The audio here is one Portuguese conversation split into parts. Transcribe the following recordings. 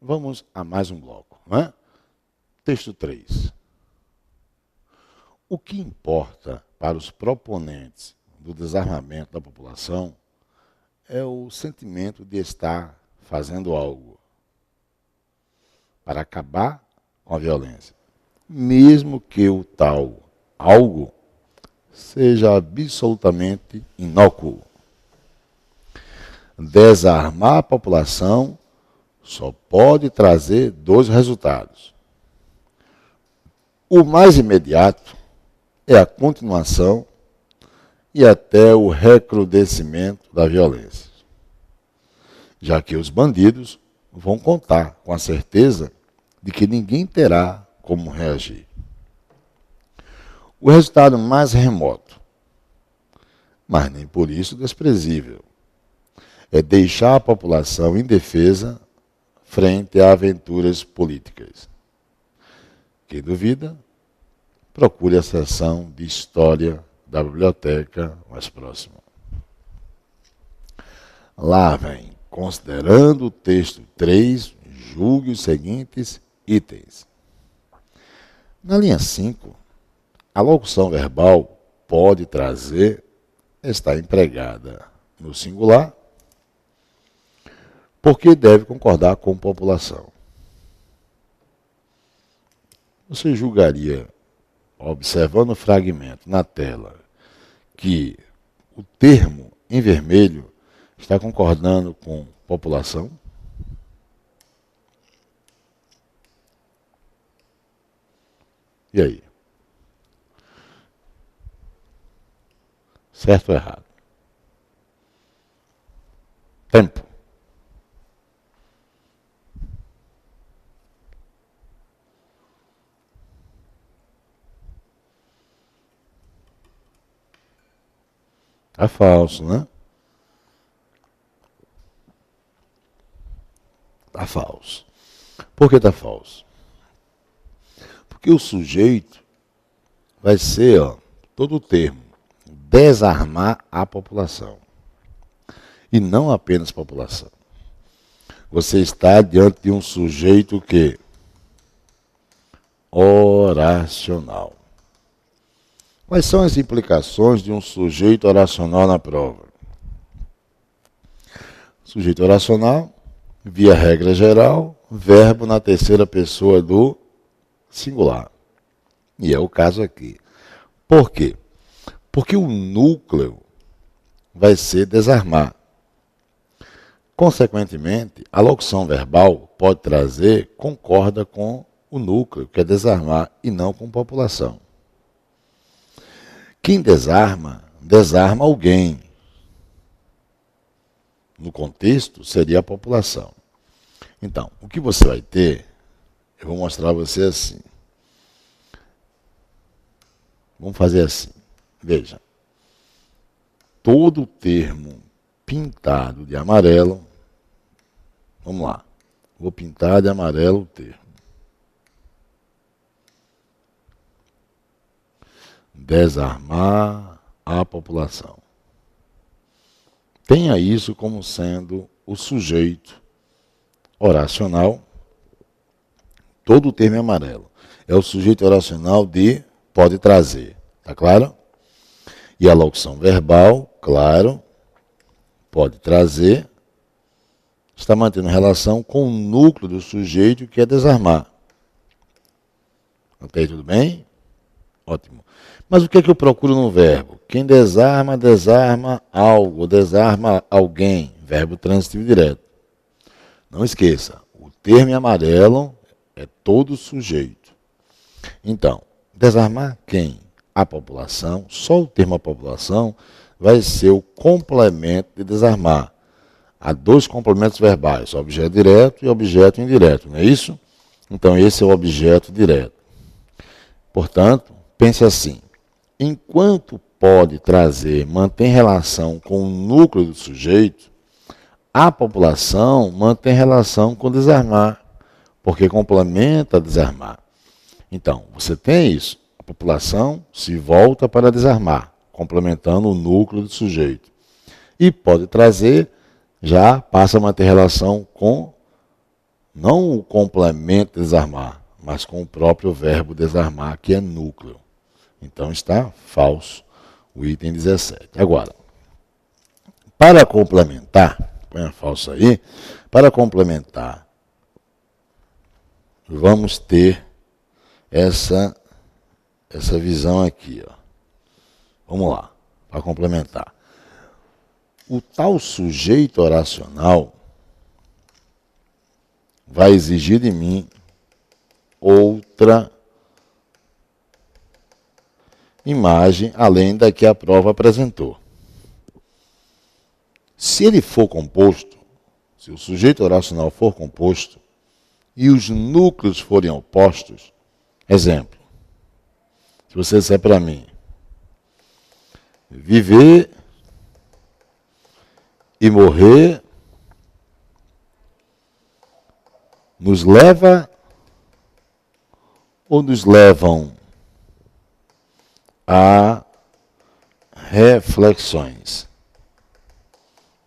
Vamos a mais um bloco, não é? Texto 3. O que importa para os proponentes do desarmamento da população é o sentimento de estar fazendo algo para acabar com a violência, mesmo que o tal algo seja absolutamente inócuo. Desarmar a população só pode trazer dois resultados. O mais imediato é a continuação e até o recrudescimento da violência, já que os bandidos vão contar com a certeza de que ninguém terá como reagir. O resultado mais remoto, mas nem por isso desprezível, é deixar a população indefesa frente a aventuras políticas. Quem duvida, procure a seção de História da biblioteca mais próxima. Lá vem, considerando o texto 3, julgue os seguintes itens. Na linha 5, a locução verbal pode trazer está empregada no singular, porque deve concordar com população. Você julgaria, observando o fragmento na tela, que o termo em vermelho está concordando com população? E aí? Certo ou errado? Tempo. Tá falso, né? Tá falso. Por que tá falso? Porque o sujeito vai ser, todo o termo, desarmar a população. E não apenas população. Você está diante de um sujeito que oracional. Quais são as implicações de um sujeito oracional na prova? Sujeito oracional, via regra geral, verbo na terceira pessoa do singular. E é o caso aqui. Por quê? Porque o núcleo vai ser desarmar. Consequentemente, a locução verbal pode trazer concorda com o núcleo, que é desarmar, e não com população. Quem desarma, desarma alguém. No contexto, seria a população. Então, o que você vai ter, eu vou mostrar a você assim. Vamos fazer assim. Veja. Todo termo pintado de amarelo, vamos lá. Vou pintar de amarelo o termo. Desarmar a população. Tenha isso como sendo o sujeito oracional. Todo o termo é amarelo. É o sujeito oracional de pode trazer. Tá claro? E a locução verbal, claro, pode trazer, está mantendo relação com o núcleo do sujeito que é desarmar. Ok, tudo bem? Ótimo. Mas o que é que eu procuro no verbo? Quem desarma, desarma algo, desarma alguém. Verbo transitivo direto. Não esqueça, o termo em amarelo é todo sujeito. Então, desarmar quem? A população. Só o termo a população vai ser o complemento de desarmar. Há dois complementos verbais, objeto direto e objeto indireto, não é isso? Então, esse é o objeto direto. Portanto, pense assim. Enquanto pode trazer, mantém relação com o núcleo do sujeito, a população mantém relação com desarmar, porque complementa desarmar. Então, você tem isso. A população se volta para desarmar, complementando o núcleo do sujeito. E pode trazer, já passa a manter relação com Não o complemento desarmar, mas com o próprio verbo desarmar, que é núcleo. Então está falso o item 17. Agora, para complementar, põe a falso aí, para complementar, vamos ter essa visão aqui. Ó. Vamos lá, para complementar. O tal sujeito oracional vai exigir de mim outra imagem além da que a prova apresentou. Se ele for composto, se o sujeito oracional for composto e os núcleos forem opostos, exemplo, se você disser para mim, viver e morrer nos leva ou nos levam a reflexões.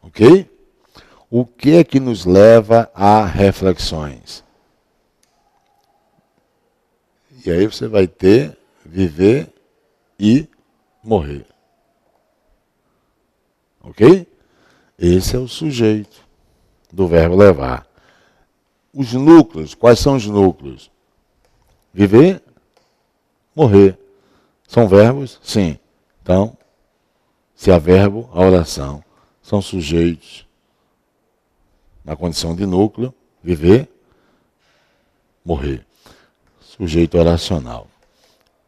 Ok? O que é que nos leva a reflexões? E aí você vai ter viver e morrer. Ok? Esse é o sujeito do verbo levar. Os núcleos, quais são os núcleos? Viver, morrer. São verbos? Sim. Então, se há verbo, a oração. São sujeitos na condição de núcleo, viver, morrer. Sujeito oracional.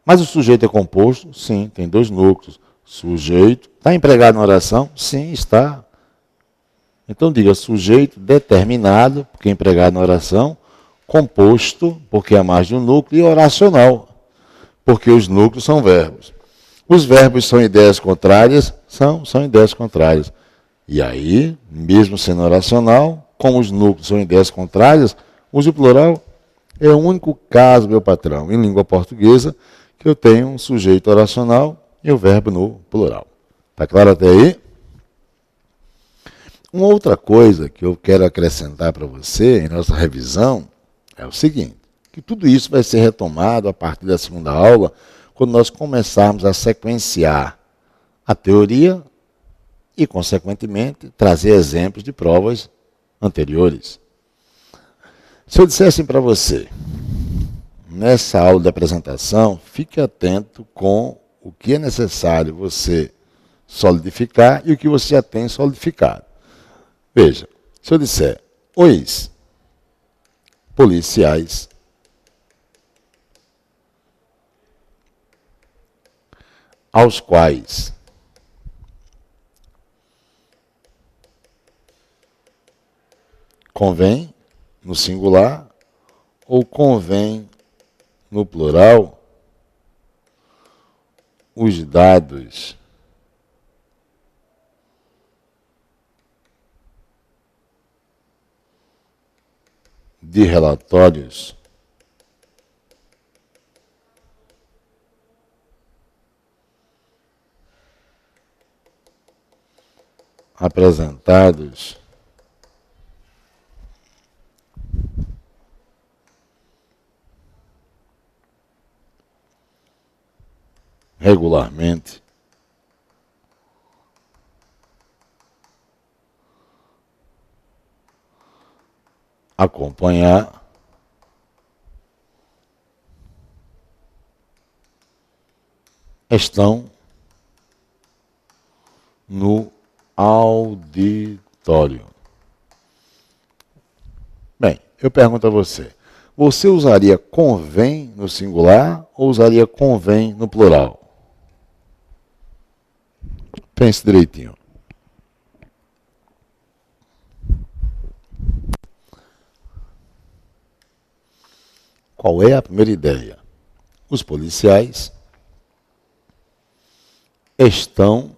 Mas o sujeito é composto? Sim, tem dois núcleos. Sujeito, está empregado na oração? Sim, está. Então diga sujeito determinado, porque é empregado na oração, composto, porque há mais de um núcleo, e oracional, porque os núcleos são verbos. Os verbos são ideias contrárias? São ideias contrárias. E aí, mesmo sendo oracional, como os núcleos são ideias contrárias, use o plural. É o único caso, meu patrão, em língua portuguesa, que eu tenho um sujeito oracional e o verbo no plural. Está claro até aí? Uma outra coisa que eu quero acrescentar para você em nossa revisão é o seguinte, que tudo isso vai ser retomado a partir da segunda aula, quando nós começarmos a sequenciar a teoria e, consequentemente, trazer exemplos de provas anteriores. Se eu dissesse para você, nessa aula de apresentação, fique atento com o que é necessário você solidificar e o que você já tem solidificado. Veja, se eu disser, os policiais aos quais convém no singular ou convém no plural os dados de relatórios apresentados regularmente acompanhar estão no auditório. Bem, eu pergunto a você, você usaria convém no singular ou usaria convém no plural? Pense direitinho. Qual é a primeira ideia? Os policiais estão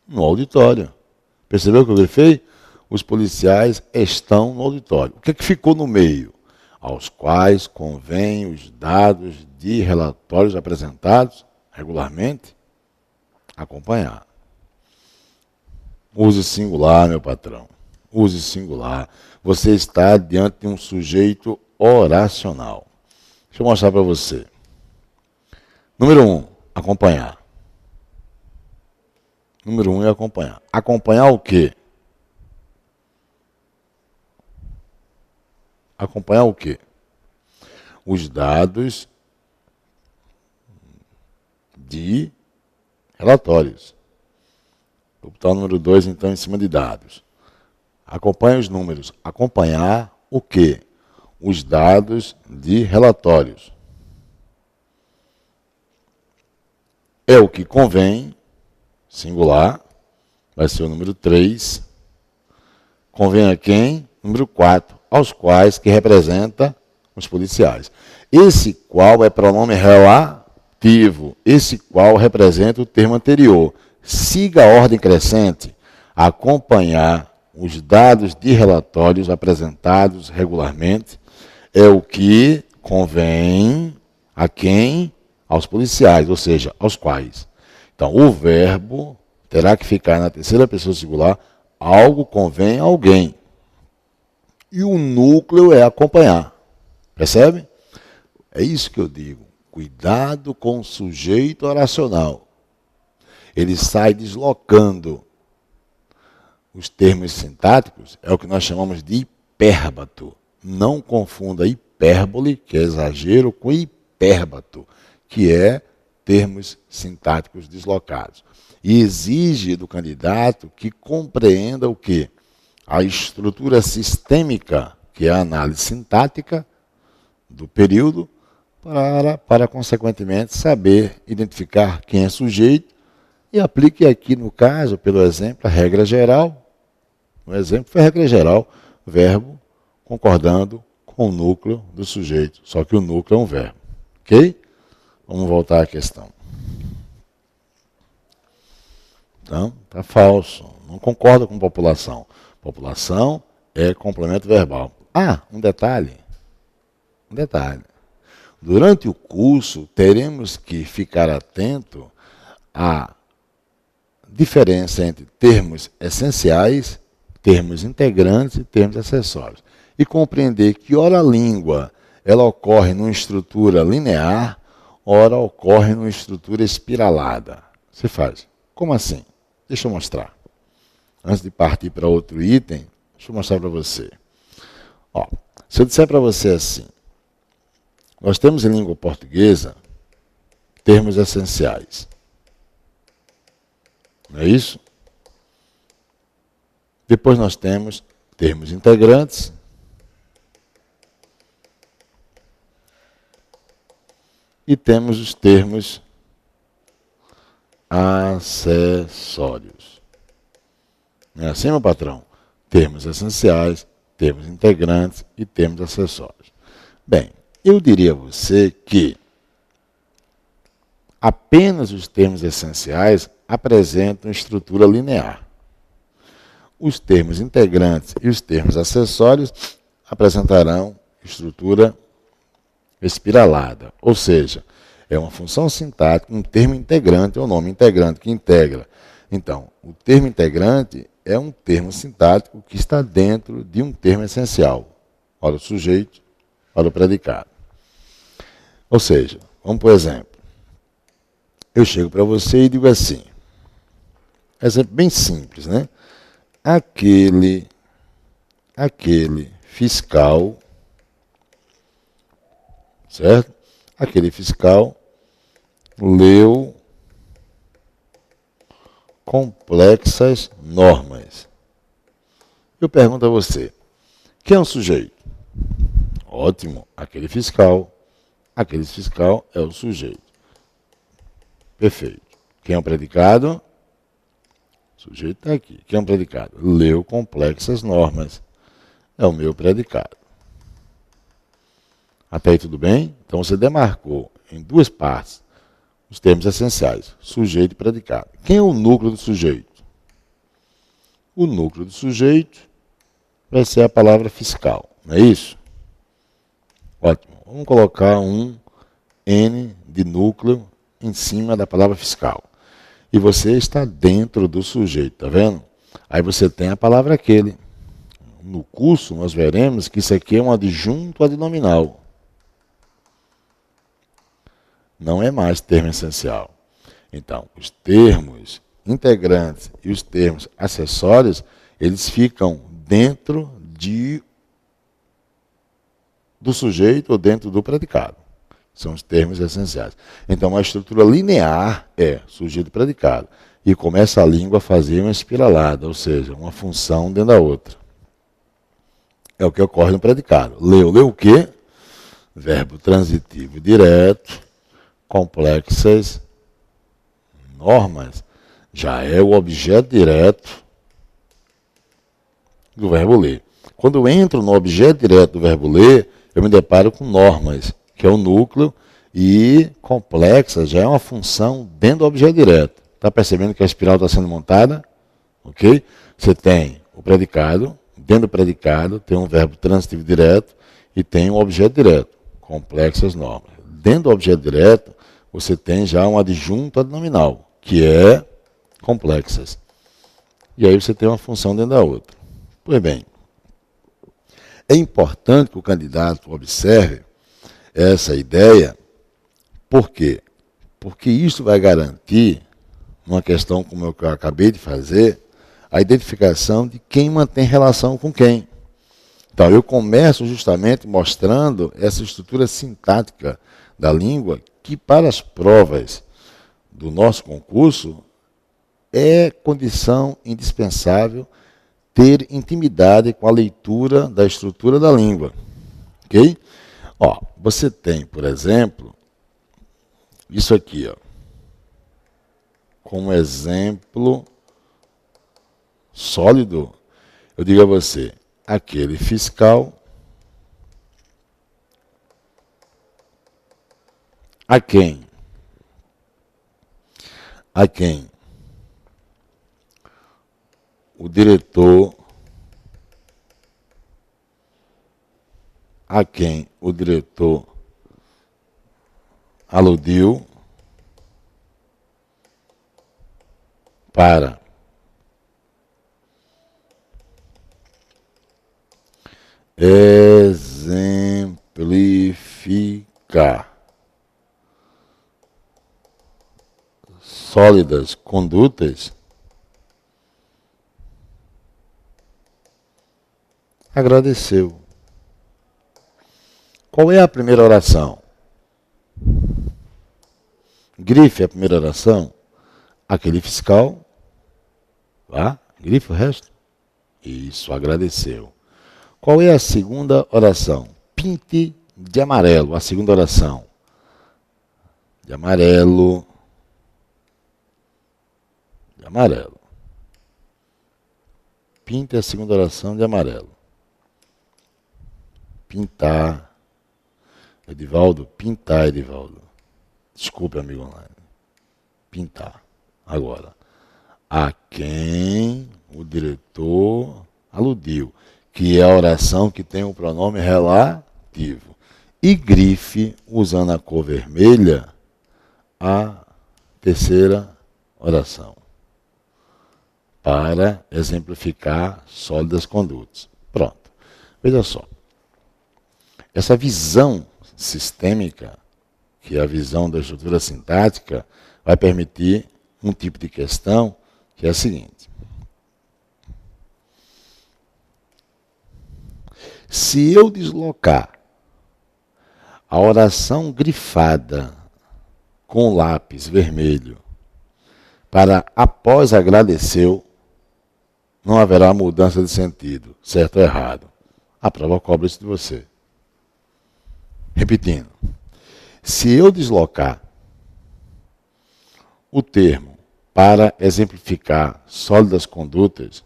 no auditório. Percebeu o que eu grifei? Os policiais estão no auditório. O que é que ficou no meio? Aos quais convém os dados de relatórios apresentados regularmente acompanhar. Use singular, meu patrão. use singular. Você está diante de um sujeito oracional. Deixa eu mostrar para você. Número 1, acompanhar. Número 1 é acompanhar. Acompanhar o quê? Acompanhar o quê? Os dados de relatórios. Vou botar o número 2, então, em cima de dados. Acompanhe os números. Acompanhar o quê? Os dados de relatórios. É o que convém, singular, vai ser o número 3. Convém a quem? Número 4, aos quais que representa os policiais. Esse qual é pronome relativo. Esse qual representa o termo anterior. Siga a ordem crescente. Acompanhar os dados de relatórios apresentados regularmente é o que convém a quem? Aos policiais, ou seja, aos quais. Então, o verbo terá que ficar na terceira pessoa singular. Algo convém a alguém. E o núcleo é acompanhar. Percebe? É isso que eu digo. Cuidado com o sujeito oracional. Ele sai deslocando. Os termos sintáticos é o que nós chamamos de hipérbato. Não confunda hipérbole, que é exagero, com hipérbato, que é termos sintáticos deslocados. E exige do candidato que compreenda o quê? A estrutura sistêmica, que é a análise sintática do período, para consequentemente, saber identificar quem é sujeito e aplique aqui, no caso, pelo exemplo, a regra geral. No exemplo foi a regra geral, verbo concordando com o núcleo do sujeito, só que o núcleo é um verbo. Ok? Vamos voltar à questão. Então, está falso. Não concorda com população. População é complemento verbal. Ah, um detalhe. Um detalhe. Durante o curso, teremos que ficar atento à diferença entre termos essenciais, termos integrantes e termos acessórios. E compreender que, ora, a língua ela ocorre numa estrutura linear, ora ocorre numa estrutura espiralada. Você faz. Como assim? Deixa eu mostrar. Antes de partir para outro item, deixa eu mostrar para você. Ó, se eu disser para você assim, nós temos em língua portuguesa termos essenciais. Não é isso? Depois nós temos termos integrantes e temos os termos acessórios. Não é assim, meu patrão? Termos essenciais, termos integrantes e termos acessórios. Bem, eu diria a você que apenas os termos essenciais apresentam estrutura linear. Os termos integrantes e os termos acessórios apresentarão estrutura espiralada, ou seja, é uma função sintática, um termo integrante é o nome integrante que integra. Então, o termo integrante é um termo sintático que está dentro de um termo essencial, para o sujeito, para o predicado. Ou seja, vamos por exemplo, eu chego para você e digo assim, exemplo bem simples, né? Aquele fiscal, certo? Aquele fiscal leu complexas normas. Eu pergunto a você, quem é o sujeito? Ótimo, aquele fiscal. Aquele fiscal é o sujeito. Perfeito. Quem é o predicado? O sujeito está aqui. Quem é o predicado? Leu complexas normas. É o meu predicado. Até aí tudo bem? Então você demarcou em duas partes os termos essenciais, sujeito e predicado. Quem é o núcleo do sujeito? O núcleo do sujeito vai ser a palavra fiscal, não é isso? Ótimo. Vamos colocar um N de núcleo em cima da palavra fiscal. E você está dentro do sujeito, tá vendo? Aí você tem a palavra aquele. no curso, nós veremos que isso aqui é um adjunto adnominal. Não é mais termo essencial. Então, os termos integrantes e os termos acessórios, eles ficam dentro do sujeito ou dentro do predicado. São os termos essenciais. Então, uma estrutura linear é sujeito e predicado. E começa a língua a fazer uma espiralada, ou seja, uma função dentro da outra. É o que ocorre no predicado. Leu o quê? Verbo transitivo direto, complexas normas. Já é o objeto direto do verbo ler. Quando eu entro no objeto direto do verbo ler, eu me deparo com normas, que é o núcleo, e complexas já é uma função dentro do objeto direto. Está percebendo que a espiral está sendo montada? Ok? Você tem o predicado, dentro do predicado tem um verbo transitivo direto e tem um objeto direto, complexas normas. Dentro do objeto direto, você tem já um adjunto adnominal, que é complexas. E aí você tem uma função dentro da outra. Pois bem, é importante que o candidato observe essa ideia. Por quê? Porque isso vai garantir, numa questão como eu acabei de fazer, a identificação de quem mantém relação com quem. Então, eu começo justamente mostrando essa estrutura sintática da língua, que para as provas do nosso concurso é condição indispensável ter intimidade com a leitura da estrutura da língua. Ok? Ó, você tem, por exemplo, isso aqui, ó, como exemplo sólido. Eu digo a você, aquele fiscal a quem o diretor aludiu para exemplificar sólidas condutas, agradeceu. Qual é a primeira oração? Grife a primeira oração. Aquele fiscal, tá? Grife o resto. Isso, agradeceu. Qual é a segunda oração? Pinte de amarelo, a segunda oração. De amarelo. De amarelo. Pinte a segunda oração de amarelo. Pintar. Edivaldo, pintar, Edivaldo. Desculpe, amigo online. Pintar. Agora, a quem o diretor aludiu, que é a oração que tem o pronome relativo. E grife, usando a cor vermelha, a terceira oração, para exemplificar sólidas condutas. Pronto. Veja só. Essa visão sistêmica, que é a visão da estrutura sintática, vai permitir um tipo de questão que é a seguinte. Se eu deslocar a oração grifada com lápis vermelho para após agradeceu, não haverá mudança de sentido, certo ou errado. A prova cobra isso de você. Repetindo. Se eu deslocar o termo para exemplificar sólidas condutas,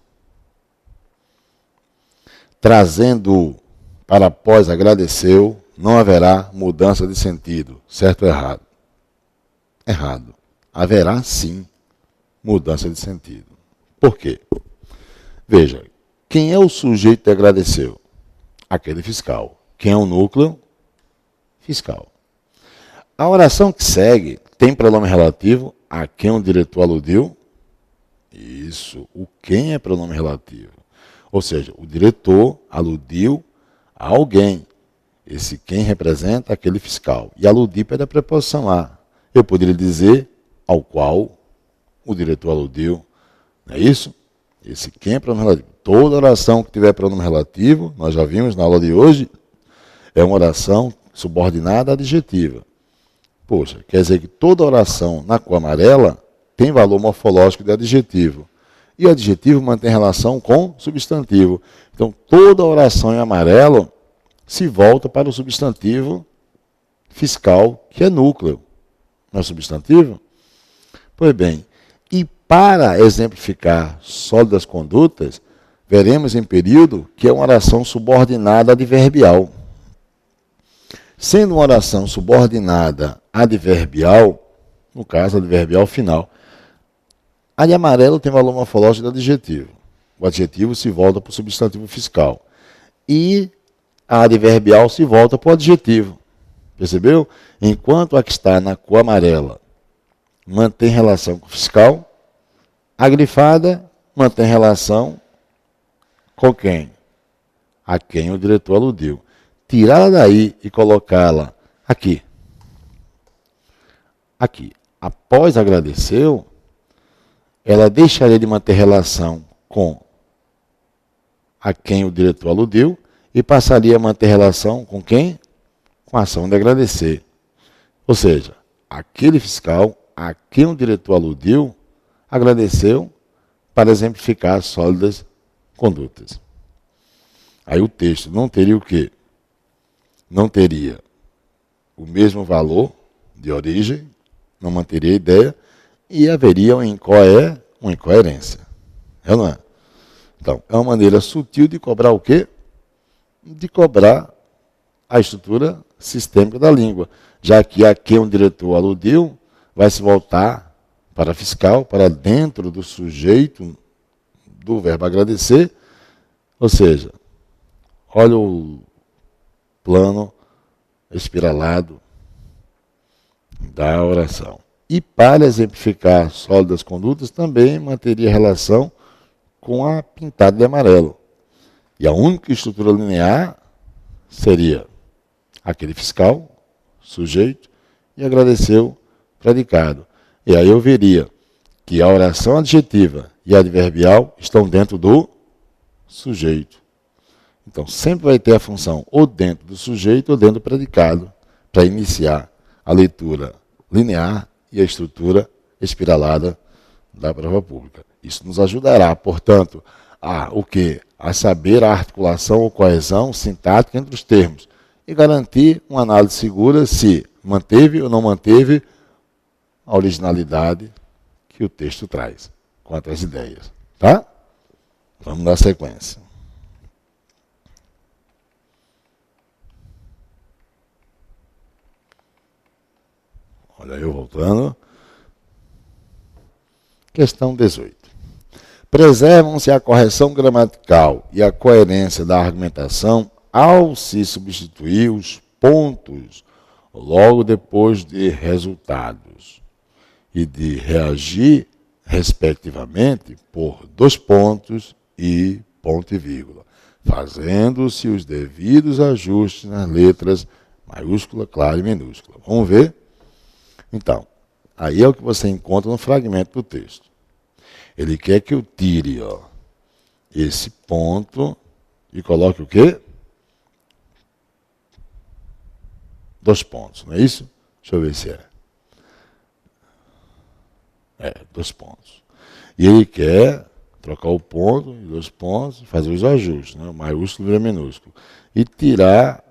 trazendo para após agradeceu, não haverá mudança de sentido, certo ou errado? Errado. Haverá sim mudança de sentido. Por quê? Veja, quem é o sujeito que agradeceu? Aquele fiscal. Quem é o núcleo? Fiscal. A oração que segue tem pronome relativo a quem o diretor aludiu? Isso. O quem é pronome relativo? Ou seja, o diretor aludiu a alguém. Esse quem representa aquele fiscal. E aludir pela preposição a. Eu poderia dizer ao qual o diretor aludiu. Não é isso? Esse quem é pronome relativo. Toda oração que tiver pronome relativo, nós já vimos na aula de hoje, é uma oração subordinada adjetiva. Poxa, quer dizer que toda oração na cor amarela tem valor morfológico de adjetivo. E o adjetivo mantém relação com substantivo. Então, toda oração em amarelo se volta para o substantivo fiscal, que é núcleo. Não é substantivo? Pois bem, e para exemplificar sólidas condutas, veremos em período que é uma oração subordinada adverbial. Sendo uma oração subordinada adverbial, no caso, adverbial final, a de amarelo tem valor morfológico de adjetivo. O adjetivo se volta para o substantivo fiscal. E a adverbial se volta para o adjetivo. Percebeu? Enquanto a que está na cor amarela mantém relação com o fiscal, a grifada mantém relação com quem? A quem o diretor aludiu. Tirá-la daí e colocá-la aqui. Aqui. Após agradeceu, ela deixaria de manter relação com a quem o diretor aludiu e passaria a manter relação com quem? Com a ação de agradecer. Ou seja, aquele fiscal a quem o diretor aludiu, agradeceu para exemplificar sólidas condutas. Aí o texto não teria o quê? Não teria o mesmo valor de origem, não manteria a ideia, e haveria uma incoerência. É ou não é? Então, é uma maneira sutil de cobrar o quê? De cobrar a estrutura sistêmica da língua, já que a quem o diretor aludiu vai se voltar para fiscal, para dentro do sujeito do verbo agradecer, ou seja, olha o plano espiralado da oração. E para exemplificar sólidas condutas, também manteria relação com a pintada de amarelo. E a única estrutura linear seria aquele fiscal, sujeito, e agradeceu, predicado. E aí eu veria que a oração adjetiva e a adverbial estão dentro do sujeito. Então, sempre vai ter a função ou dentro do sujeito ou dentro do predicado para iniciar a leitura linear e a estrutura espiralada da prova pública. Isso nos ajudará, portanto, a saber a articulação ou coesão sintática entre os termos e garantir uma análise segura se manteve ou não manteve a originalidade que o texto traz, quanto às ideias. Tá? Vamos dar sequência. Olha eu voltando. Questão 18. Preservam-se a correção gramatical e a coerência da argumentação ao se substituir os pontos logo depois de resultados e de reagir, respectivamente, por 2 pontos e ponto e vírgula, fazendo-se os devidos ajustes nas letras maiúscula, clara e minúscula. Vamos ver? Então, aí é o que você encontra no fragmento do texto. Ele quer que eu tire esse ponto e coloque o quê? 2 pontos, não é isso? Deixa eu ver se é. 2 pontos. E ele quer trocar o ponto e 2 pontos, fazer os ajustes, né? O maiúsculo vira minúsculo. E tirar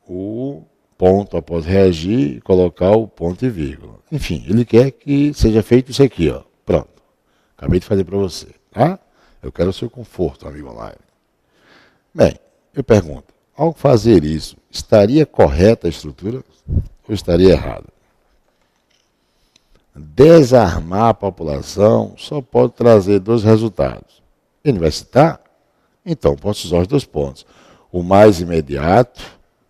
o ponto após reagir e colocar o ponto e vírgula. Enfim, ele quer que seja feito isso aqui, ó. Pronto. Acabei de fazer para você, tá? Eu quero o seu conforto, amigo online. Bem, eu pergunto, ao fazer isso, estaria correta a estrutura ou estaria errada? Desarmar a população só pode trazer 2 resultados. Ele vai citar? Então, posso usar os 2 pontos. O mais imediato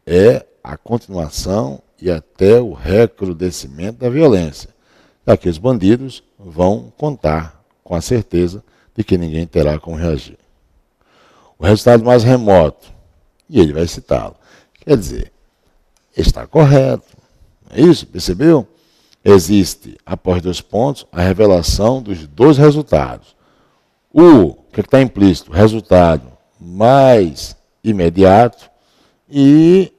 é a continuação e até o recrudescimento da violência. Daqui os bandidos vão contar com a certeza de que ninguém terá como reagir. o resultado mais remoto. E ele vai citá-lo. Quer dizer, está correto. É isso? Percebeu? Existe, após 2 pontos, a revelação dos 2 resultados. O que está implícito? Resultado mais imediato e,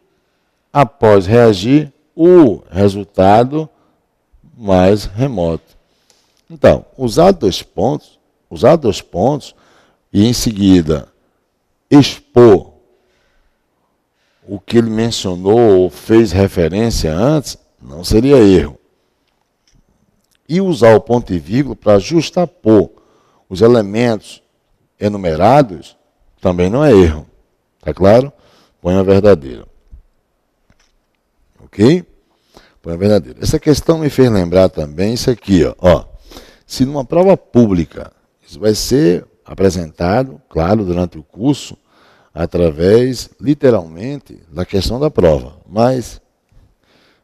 após reagir, o resultado mais remoto. Então, usar 2 pontos e em seguida expor o que ele mencionou ou fez referência antes, não seria erro. E usar o ponto e vírgula para justapor os elementos enumerados também não é erro. Tá claro? Põe a verdadeira. Ok? Põe a verdadeira. Essa questão me fez lembrar também isso aqui, ó. Se numa prova pública, isso vai ser apresentado, claro, durante o curso, através, literalmente, da questão da prova. Mas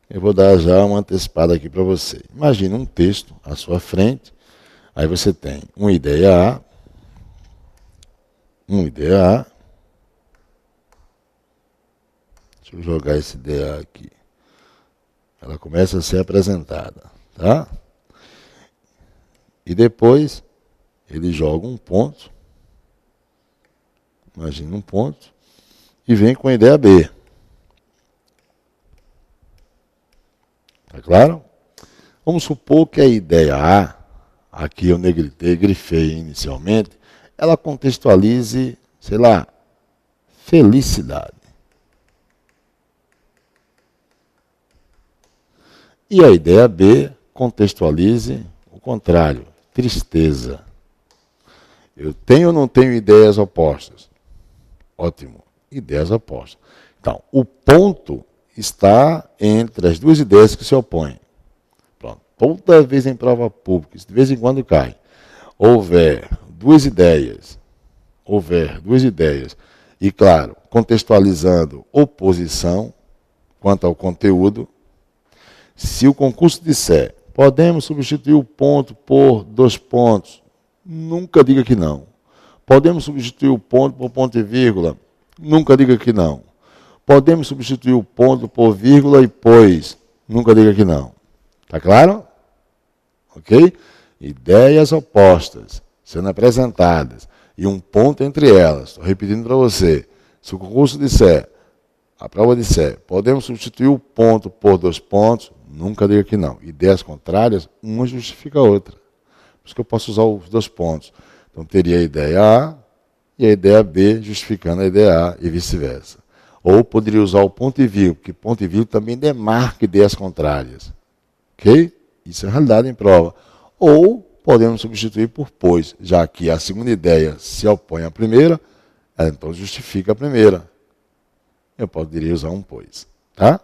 eu vou dar já uma antecipada aqui para você. Imagine um texto à sua frente, aí você tem uma ideia A, deixa eu jogar essa ideia A aqui. Ela começa a ser apresentada, tá? E depois ele joga um ponto, imagina um ponto, e vem com a ideia B. Tá claro? Vamos supor que a ideia A, aqui eu negritei, grifei inicialmente, ela contextualize, sei lá, felicidade. E a ideia B contextualize o contrário, tristeza. Eu tenho ou não tenho ideias opostas? Ótimo, ideias opostas. Então, o ponto está entre as 2 ideias que se opõem. Pronto. Toda vez em prova pública, de vez em quando cai, houver duas ideias, e claro, contextualizando oposição quanto ao conteúdo, se o concurso disser, podemos substituir o ponto por 2 pontos, nunca diga que não. Podemos substituir o ponto por ponto e vírgula, nunca diga que não. Podemos substituir o ponto por vírgula e pois, nunca diga que não. Tá claro? Ok? Ideias opostas sendo apresentadas e um ponto entre elas. Estou repetindo para você. Se o concurso disser, a prova disser, podemos substituir o ponto por 2 pontos, nunca diga que não. Ideias contrárias, uma justifica a outra. Por isso que eu posso usar os 2 pontos. Então teria a ideia A e a ideia B justificando a ideia A e vice-versa. Ou poderia usar o ponto e vírgula, porque ponto e vírgula também demarca ideias contrárias. Ok? Isso é realidade em prova. Ou podemos substituir por pois, já que a segunda ideia se opõe à primeira, ela então justifica a primeira. Eu poderia usar um pois. Tá?